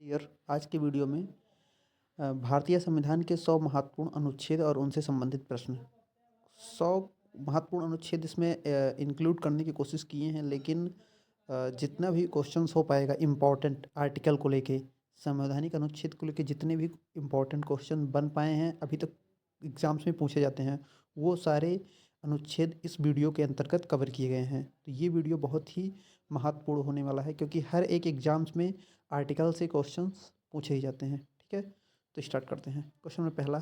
Dear आज के video में भारतीय संविधान के 100 महत्वपूर्ण अनुच्छेद और उनसे संबंधित प्रश्न। 100 महत्वपूर्ण अनुच्छेद इसमें इंक्लूड करने की कोशिश किए हैं, लेकिन जितना भी क्वेश्चंस हो पाएगा इम्पोर्टेंट आर्टिकल को लेके, संवैधानिक अनुच्छेद को लेके जितने भी इम्पोर्टेंट क्वेश्चन बन पाए हैं अभी तक एग्जाम्स में पूछे जाते हैं, वो सारे अनुच्छेद इस वीडियो के अंतर्गत कवर किए गए हैं। तो ये वीडियो बहुत ही महत्वपूर्ण होने वाला है, क्योंकि हर एक एग्जाम्स में आर्टिकल से क्वेश्चंस पूछे ही जाते हैं। ठीक है, तो स्टार्ट करते हैं। क्वेश्चन में पहला,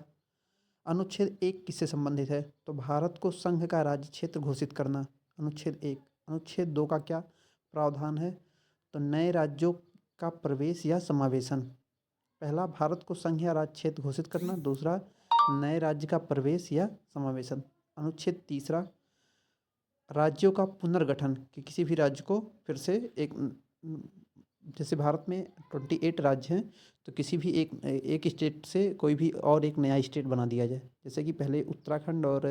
अनुच्छेद 1 किससे संबंधित है? तो भारत को संघ का राज्य क्षेत्र घोषित करना, अनुच्छेद 1। अनुच्छेद 2 का क्या प्रावधान है? तो नए राज्यों का प्रवेश या समावेशन। पहला, भारत को संघ या राज्य क्षेत्र घोषित करना। दूसरा, नए राज्य का प्रवेश या समावेशन। अनुच्छेद तीसरा, राज्यों का पुनर्गठन, कि किसी भी राज्य को फिर से एक, जैसे भारत में 28 राज्य हैं, तो किसी भी एक स्टेट से कोई भी और एक नया स्टेट बना दिया जाए। जैसे कि पहले उत्तराखंड और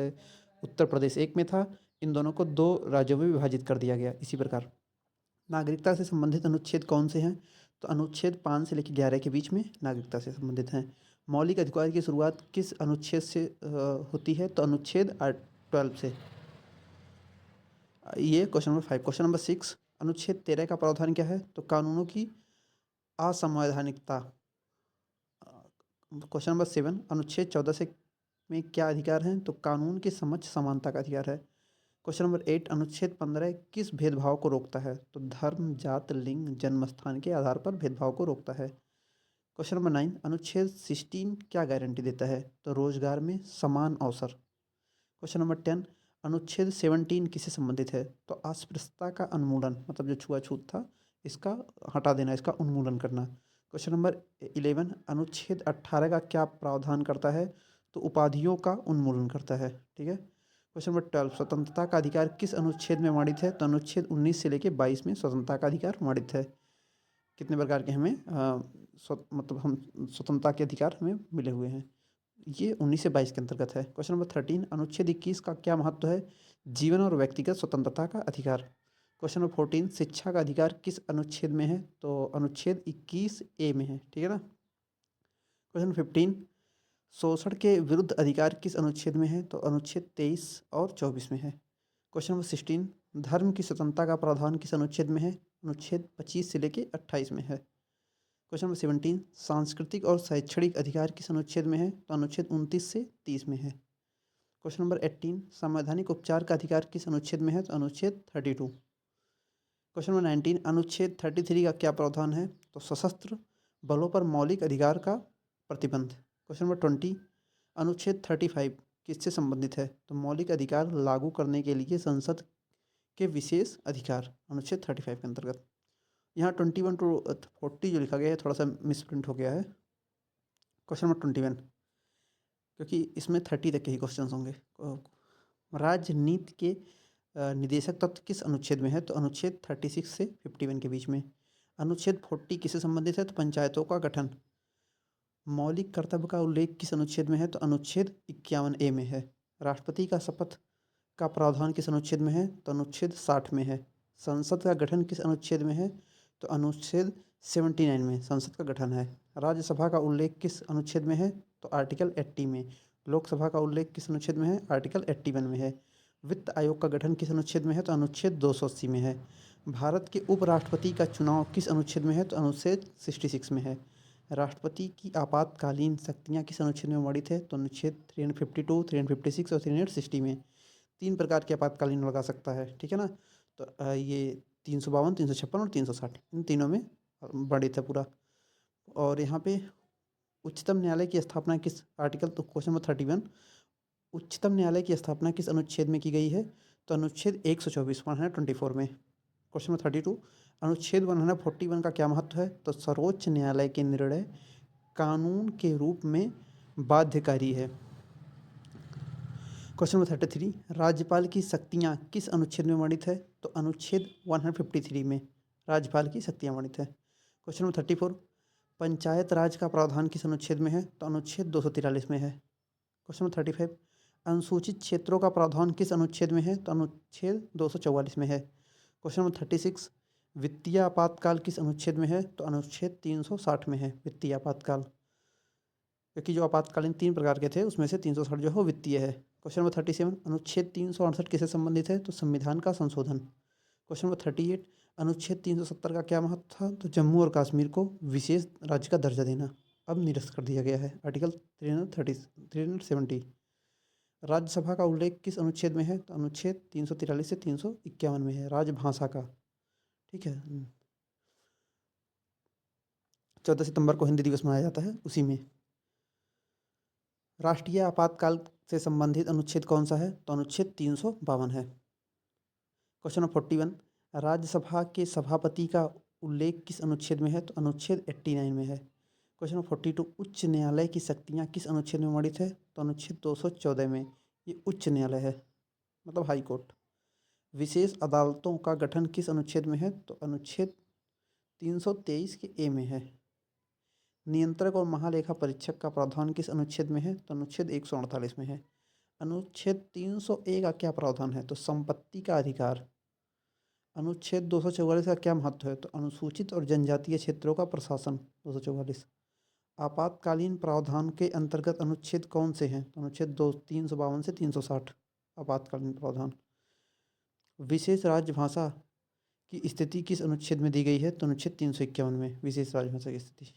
उत्तर प्रदेश एक में था, इन दोनों को 2 राज्यों में विभाजित कर दिया गया। इसी प्रकार नागरिकता से संबंधित अनुच्छेद कौन से हैं? तो अनुच्छेद 5 से लेकर 11 के बीच में नागरिकता से संबंधित हैं। मौलिक अधिकार की शुरुआत किस अनुच्छेद से होती है? तो अनुच्छेद 12 से। ये क्वेश्चन नंबर 5। क्वेश्चन नंबर 6, अनुच्छेद 13 का प्रावधान क्या है? तो कानूनों की असंवैधानिकता। क्वेश्चन नंबर 7, अनुच्छेद 14 से में क्या अधिकार हैं? तो कानून के समक्ष समानता का अधिकार है। क्वेश्चन नंबर 8, अनुच्छेद 15 किस भेदभाव को रोकता है? तो धर्म, जात, लिंग, जन्म स्थान के आधार पर भेदभाव को रोकता है। क्वेश्चन नंबर 9, अनुच्छेद 16 क्या गारंटी देता है? तो रोजगार में समान अवसर। क्वेश्चन नंबर 10, अनुच्छेद 17 किससे संबंधित है? तो अस्पृश्यता का उन्मूलन, मतलब जो छुआछूत था इसका हटा देना, इसका उन्मूलन करना। क्वेश्चन नंबर 11, अनुच्छेद 18 का क्या प्रावधान करता है? तो उपाधियों का उन्मूलन करता है। ठीक है। क्वेश्चन नंबर 12, स्वतंत्रता का अधिकार किस अनुच्छेद में वर्णित है? तो अनुच्छेद 19 से लेकर 22 में स्वतंत्रता का अधिकार वर्णित है। कितने प्रकार के हमें मतलब हम स्वतंत्रता के अधिकार हमें मिले हुए हैं, ये 19 से 22 के अंतर्गत है। क्वेश्चन नंबर 13, अनुच्छेद 21 का क्या महत्व है? जीवन और व्यक्तिगत स्वतंत्रता का अधिकार। क्वेश्चन नंबर 14, शिक्षा का अधिकार किस अनुच्छेद में है? तो अनुच्छेद 21A में है। ठीक है ना। क्वेश्चन 15, शोषण के विरुद्ध अधिकार किस अनुच्छेद में है? तो अनुच्छेद 23 और 24 में है। क्वेश्चन नंबर 16, धर्म की स्वतंत्रता का प्रावधान किस अनुच्छेद में है? अनुच्छेद 25 से लेकर 28 में है। क्वेश्चन नंबर 17, सांस्कृतिक और शैक्षणिक अधिकार किस अनुच्छेद में है? तो अनुच्छेद 29 से 30 में है। क्वेश्चन नंबर 18, संवैधानिक उपचार का अधिकार किस अनुच्छेद में है? तो अनुच्छेद 32। क्वेश्चन नंबर 19, अनुच्छेद 33 का क्या प्रावधान है? तो सशस्त्र बलों पर मौलिक अधिकार का प्रतिबंध। क्वेश्चन नंबर 20, अनुच्छेद 35 किससे संबंधित है? तो मौलिक अधिकार लागू करने के लिए संसद के विशेष अधिकार, अनुच्छेद 35 के अंतर्गत। यहाँ 21 टू 40 जो लिखा गया है थोड़ा सा मिसप्रिंट हो गया है। क्वेश्चन नंबर 21, क्योंकि इसमें 30 तक के ही क्वेश्चन होंगे। राजनीति के निदेशक तत्व किस अनुच्छेद में है? तो अनुच्छेद 36 से 51 के बीच में। अनुच्छेद 40 किससे संबंधित है? तो पंचायतों का गठन। मौलिक कर्तव्य का उल्लेख किस अनुच्छेद में है? तो अनुच्छेद 51A में है। राष्ट्रपति का शपथ का प्रावधान किस अनुच्छेद में है? तो अनुच्छेद 60 में है। संसद का गठन किस अनुच्छेद में है? तो अनुच्छेद 79 में संसद का गठन है। राज्यसभा का उल्लेख किस अनुच्छेद में है? तो आर्टिकल 80 में। लोकसभा का उल्लेख किस अनुच्छेद में है? आर्टिकल 81 में है। वित्त आयोग का गठन किस अनुच्छेद में है? तो अनुच्छेद 280 में है। भारत के उपराष्ट्रपति का चुनाव किस अनुच्छेद में है? तो अनुच्छेद 66 में है। राष्ट्रपति की आपातकालीन शक्तियाँ किस अनुच्छेद में वर्णित है? तो अनुच्छेद 352, 356 और 360 में। 3 प्रकार के आपातकालीन लगा सकता है। ठीक है ना। तो ये 352, 356 और 360, इन तीनों में वर्णित है पूरा। और यहाँ पे उच्चतम न्यायालय की स्थापना किस आर्टिकल, तो क्वेश्चन नंबर 31, उच्चतम न्यायालय की स्थापना किस अनुच्छेद में की गई है? तो अनुच्छेद 124, 124 में। क्वेश्चन नंबर 32, अनुच्छेद 141 का क्या महत्व है? तो सर्वोच्च न्यायालय के निर्णय कानून के रूप में बाध्यकारी है। क्वेश्चन नंबर 33, राज्यपाल की शक्तियाँ किस अनुच्छेद में वर्णित है? तो अनुच्छेद 153 में राज्यपाल की शक्तियाँ वर्णित है। क्वेश्चन नंबर 34, पंचायत राज का प्रावधान किस अनुच्छेद में है? तो अनुच्छेद 243 में है। क्वेश्चन नंबर 35, अनुसूचित क्षेत्रों का प्रावधान किस अनुच्छेद में है? तो अनुच्छेद 244 में है। क्वेश्चन नंबर 36, वित्तीय आपातकाल किस अनुच्छेद में है? तो अनुच्छेद 360 में है वित्तीय आपातकाल, क्योंकि जो आपातकालीन 3 प्रकार के थे उसमें से 360 जो है वो वित्तीय है। क्वेश्चन नंबर 37 अनुच्छेद 368 किससे संबंधित है? तो संविधान का संशोधन। क्वेश्चन नंबर 38 अनुच्छेद 370 का क्या महत्व था? तो जम्मू और कश्मीर को विशेष राज्य का दर्जा देना अब निरस्त कर दिया गया है। आर्टिकल 370। राज्यसभा का उल्लेख किस अनुच्छेद में है? तो अनुच्छेद 343 से 351 में है राजभाषा का। ठीक है। 14 सितंबर को हिंदी दिवस मनाया जाता है उसी में। राष्ट्रीय आपातकाल से संबंधित अनुच्छेद कौन सा है? तो अनुच्छेद 352 है। क्वेश्चन नंबर 41 राज्यसभा के सभापति का उल्लेख किस अनुच्छेद में है? तो अनुच्छेद 89 में है। क्वेश्चन नंबर 42 उच्च न्यायालय की शक्तियाँ किस अनुच्छेद में वर्णित है? तो अनुच्छेद 214 में। ये उच्च न्यायालय है, मतलब हाई कोर्ट। विशेष अदालतों का गठन किस अनुच्छेद में है? तो अनुच्छेद 323 के ए में है। नियंत्रक और महालेखा परीक्षक का प्रावधान किस अनुच्छेद में है? तो अनुच्छेद 148 में है। अनुच्छेद 301 का क्या प्रावधान है? तो संपत्ति का अधिकार। अनुच्छेद 244 का क्या महत्व है? तो अनुसूचित और जनजातीय क्षेत्रों का प्रशासन। 244 आपातकालीन प्रावधान के अंतर्गत अनुच्छेद कौन से हैं? तो अनुच्छेद 352 से 360 आपातकालीन प्रावधान। विशेष राजभाषा की स्थिति किस अनुच्छेद में दी गई है? तो अनुच्छेद 351 में विशेष राजभाषा की स्थिति।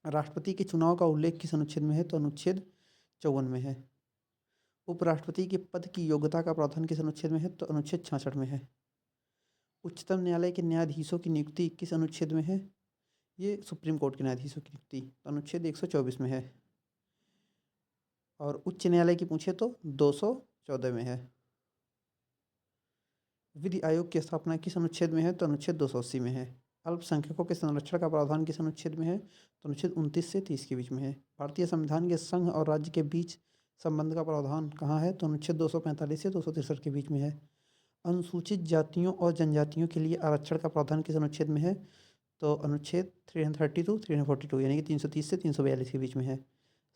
राष्ट्रपति के चुनाव का उल्लेख किस अनुच्छेद में है? तो अनुच्छेद 54 में है। उपराष्ट्रपति के पद की योग्यता का प्रावधान किस अनुच्छेद में है? तो अनुच्छेद 66 में है। उच्चतम न्यायालय के न्यायाधीशों की नियुक्ति किस अनुच्छेद में है? ये सुप्रीम कोर्ट के न्यायाधीशों की नियुक्ति तो अनुच्छेद 124 में है। और उच्च न्यायालय की पूछे तो 214 में है। विधि आयोग की स्थापना किस अनुच्छेद में है? तो अनुच्छेद 280 में है। अल्पसंख्यकों के संरक्षण का प्रावधान किस अनुच्छेद में है? तो अनुच्छेद 29 से 30 के बीच में है। भारतीय संविधान के संघ और राज्य के बीच संबंध का प्रावधान कहाँ है? तो अनुच्छेद 245 से 263 के बीच में है। अनुसूचित जातियों और जनजातियों के लिए आरक्षण का प्रावधान किस अनुच्छेद में है? तो अनुच्छेद 332 342 यानी कि 330 से 342 के बीच में है।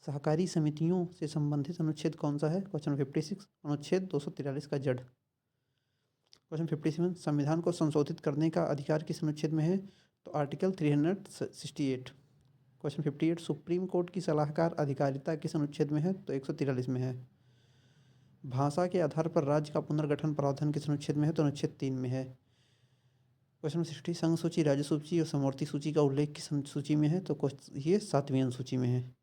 सहकारी समितियों से संबंधित अनुच्छेद कौन सा है? क्वेश्चन 56 अनुच्छेद 243 का जड़। क्वेश्चन 57 संविधान को संशोधित करने का अधिकार किस अनुच्छेद में है? तो आर्टिकल 368। क्वेश्चन 58 सुप्रीम कोर्ट की सलाहकार अधिकारिता किस अनुच्छेद में है? तो 143 में है। भाषा के आधार पर राज्य का पुनर्गठन प्रावधान किस अनुच्छेद में है? तो अनुच्छेद 3 में है। क्वेश्चन 60 संघ सूची राज्य सूची और समवर्ती सूची का उल्लेख किस सूची में है? तो ये 7वीं अनुसूची में है।